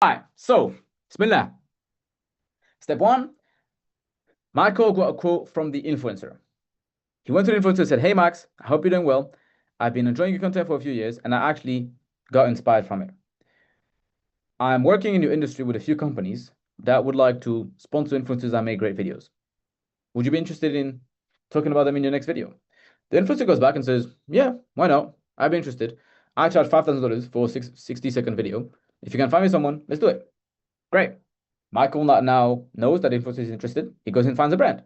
All right, so Bismillah. Step one, Michael got a quote from the influencer. He went to the influencer and said, "Hey Max, I hope you're doing well. I've been enjoying your content for a few years and I actually got inspired from it. I'm working in your industry with a few companies that would like to sponsor influencers that make great videos. Would you be interested in talking about them in your next video?" The influencer goes back and says, "Yeah, why not? I'd be interested. I charge $5,000 for a 60-second video. If you can find me someone, let's do it." Great. Michael now knows that influencer is interested. He goes and finds a brand.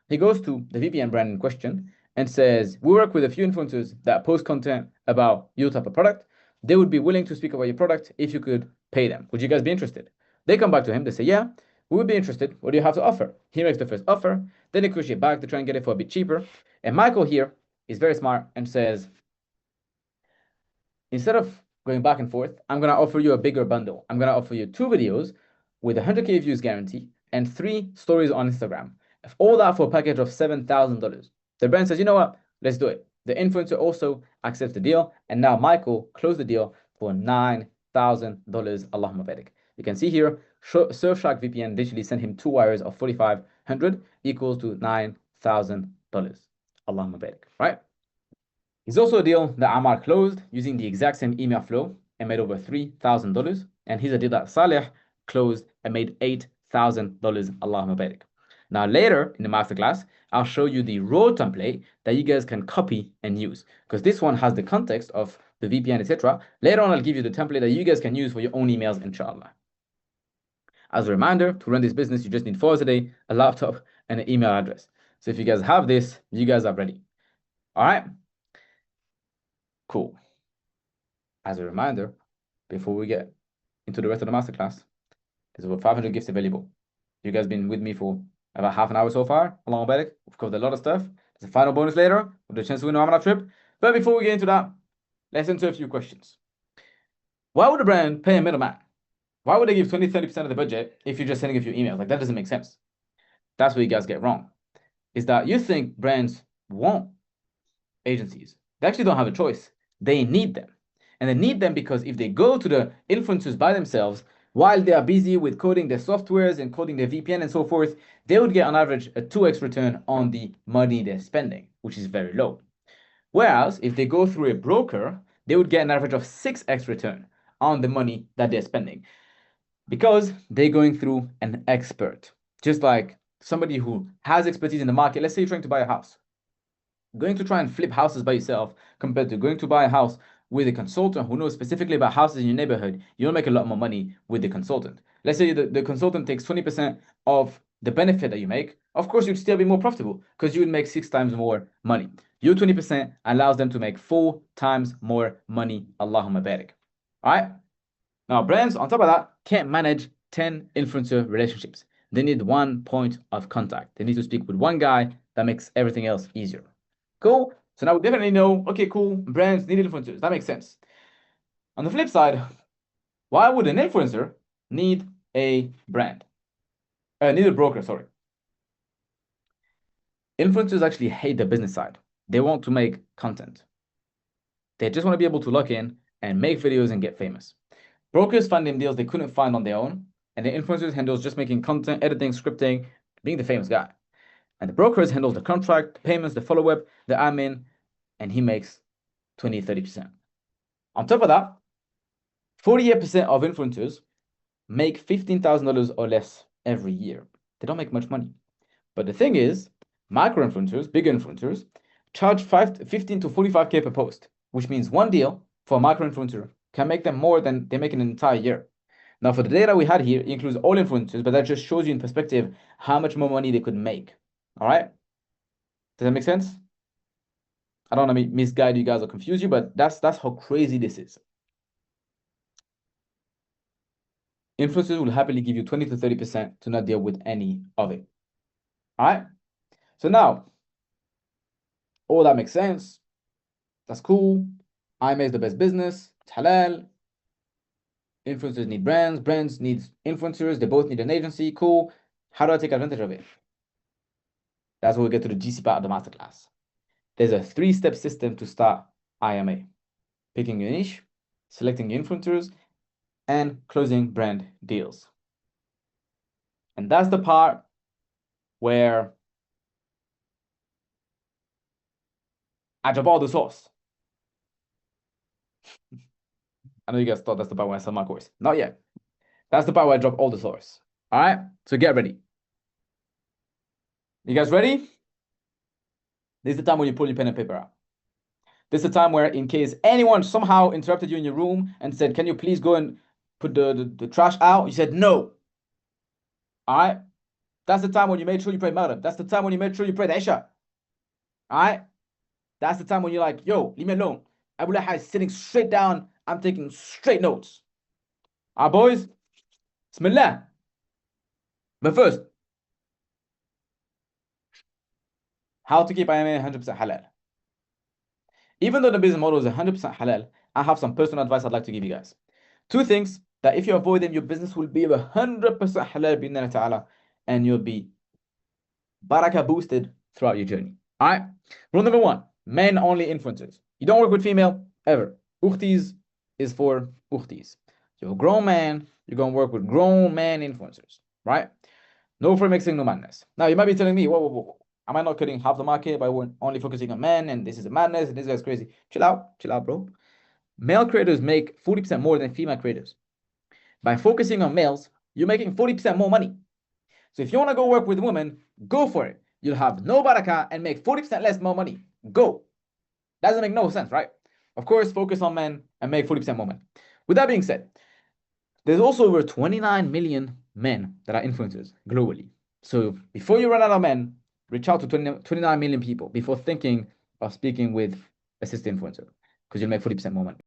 He goes to the VPN brand in question and says, "We work with a few influencers that post content about your type of product. They would be willing to speak about your product if you could pay them. Would you guys be interested?" They come back to him. They say, "Yeah, we would be interested. What do you have to offer?" He makes the first offer. They negotiate back to try and get it for a bit cheaper. And Michael here is very smart and says, "Instead of going back and forth, I'm going to offer you a bigger bundle. I'm going to offer you 2 videos with 100K views guarantee and 3 stories on Instagram. All that for a package of $7,000. The brand says, "You know what? Let's do it." The influencer also accepts the deal. And now Michael closed the deal for $9,000. Allahumma barik. You can see here, Surfshark VPN literally sent him 2 wires of 4,500 equals to $9,000. Allahumma barik, right? It's also a deal that Ammar closed using the exact same email flow and made over $3,000. And here's a deal that Saleh closed and made $8,000. Allahumma barik. Now later in the masterclass, I'll show you the raw template that you guys can copy and use, because this one has the context of the VPN, etc. Later on, I'll give you the template that you guys can use for your own emails, inshallah. As a reminder, to run this business, you just need 4 hours a day, a laptop, and an email address. So if you guys have this, you guys are ready. All right. Cool. As a reminder, before we get into the rest of the masterclass, there's over 500 gifts available. You guys been with me for about half an hour so far. Along back, we've covered a lot of stuff. There's a final bonus later with the chance to win an Amanat trip. But before we get into that, let's answer a few questions. Why would a brand pay a middleman? Why would they give 20-30% of the budget if you're just sending a few emails? Like, that doesn't make sense. That's what you guys get wrong. Is that you think brands want agencies. They actually don't have a choice. They need them. And they need them because if they go to the influencers by themselves, while they are busy with coding their softwares and coding their VPN and so forth, they would get on average a 2x return on the money they're spending, which is very low. Whereas if they go through a broker, they would get an average of 6x return on the money that they're spending, because they're going through an expert, just like somebody who has expertise in the market. Let's say you're trying to buy a house. Going to try and flip houses by yourself compared to going to buy a house with a consultant who knows specifically about houses in your neighborhood, you'll make a lot more money with the consultant. Let's say the consultant takes 20% of the benefit that you make. Of course, you'd still be more profitable because you would make 6 times more money. Your 20% allows them to make 4 times more money. Allahumma barik. All right. Now, brands, on top of that, can't manage 10 influencer relationships. They need 1 point of contact. They need to speak with one guy. That makes everything else easier. Cool. So now we definitely know, okay, cool, brands need influencers. That makes sense. On the flip side, why would an influencer need a brand? Need a broker, sorry. Influencers actually hate the business side. They want to make content. They just want to be able to log in and make videos and get famous. Brokers find them deals they couldn't find on their own, and the influencers handles just making content, editing, scripting, being the famous guy. And the brokers handles the contract, the payments, the follow-up, the admin, and he makes 20-30%. On top of that, 48% of influencers make $15,000 or less every year. They don't make much money. But the thing is, micro influencers, big influencers, charge 15 to 45K per post, which means one deal for a micro influencer can make them more than they make in an entire year. Now, for the data we had here, it includes all influencers, but that just shows you in perspective how much more money they could make. All right? Does that make sense? I don't want to misguide you guys or confuse you, but that's how crazy this is. Influencers will happily give you 20-30% to not deal with any of it. All right? So now, all that makes sense. That's cool. IMA is the best business. It's halal. Influencers need brands. Brands need influencers. They both need an agency. Cool. How do I take advantage of it? That's where we get to the GC part of the masterclass. There's a 3-step system to start IMA. Picking your niche, selecting your influencers, and closing brand deals. And that's the part where I drop all the sauce. I know you guys thought that's the part where I sell my course. Not yet. That's the part where I drop all the sauce. All right, so get ready. You guys ready? This is the time when you pull your pen and paper out. This is the time where, in case anyone somehow interrupted you in your room and said, "Can you please go and put the trash out?" You said no. All right? That's the time when you made sure you prayed Maghrib. That's the time when you made sure you prayed Isha. All right? That's the time when you're like, "Yo, leave me alone." Abu Laha is sitting straight down. I'm taking straight notes. All right, boys? Bismillah. But first, how to keep IMA 100% halal. Even though the business model is 100% halal, I have some personal advice I'd like to give you guys. Two things that if you avoid them, your business will be 100% halal bi'idhnillahi ta'ala, and you'll be barakah boosted throughout your journey. All right? Rule number one, men only influencers. You don't work with female ever. Ukhtis is for ukhtis. You're a grown man, you're going to work with grown man influencers, right? No for mixing, no madness. Now, you might be telling me, whoa. Am I not cutting half the market by only focusing on men and this is a madness and this guy's crazy? Chill out, bro. Male creators make 40% more than female creators. By focusing on males, you're making 40% more money. So if you want to go work with women, go for it. You'll have no barakah and make 40% less more money. Go. Doesn't make no sense, right? Of course, focus on men and make 40% more money. With that being said, there's also over 29 million men that are influencers globally. So before you run out of men, reach out to 29 million people before thinking of speaking with a sister influencer because you'll make 40% more money.